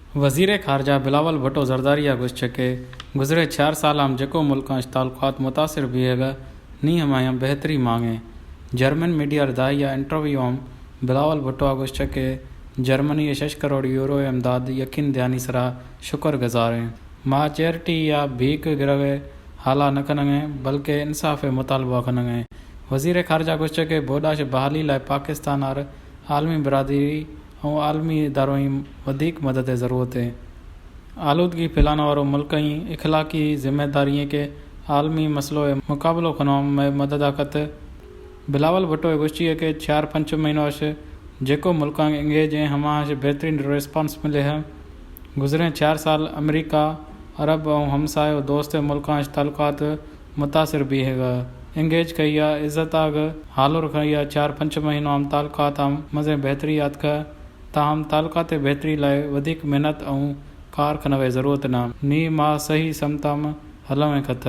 वज़ीर ख़ारजा बिलावल भुट्टो ज़रदारी गोश्त के गुज़रे 4 साल जेको मुल्क ताल्लुकात मुतासिर बीहेगा नी हमाया बेहतरी मांगे। जर्मन मीडिया रदाइया इंटरव्यू बिलावल भुट्टो गोश्त के जर्मनी 6 करोड़ यूरो इमदाद यकीन दयानी सरा शुक्र गुज़ारें। माँ चैरिटी या भीख गिरवे हाला न करेंगे बल्कि इंसाफ़ मुतालबा करेंगे। वज़ीर ख़ारजा गोश्त के बोडाश बहाली लाइ पाकिस्तान और आलमी बरादरी और आलमी इदारों की मदद की ज़रूरत है। आलूदगी फैलाने वालों मुल्क की इखलाकी जिम्मेदारी के आलमी मसलो मुकाबलो करने में मदद कत बिलावल भुट्टो गोश्ती के 4-5 महीनों जेको मुल्क इंगेज हैं हमाश बेहतरीन रिस्पॉन्स मिले हैं। गुज़रे 4 साल अमेरिका अरब और हमसाय दोस्त मुल्क ताल्लुकात मुतासिर भी है इंगेज कई इज़्ज़त हालो रखी 4-5 महीनों हम ताल्लुकात मज़े बेहतरी याद कर ताहम ताल्लुकात बेहतरी लाए वधिक मेहनत और कार करने की ज़रूरत ना नी मां सही समताम हलवें खत।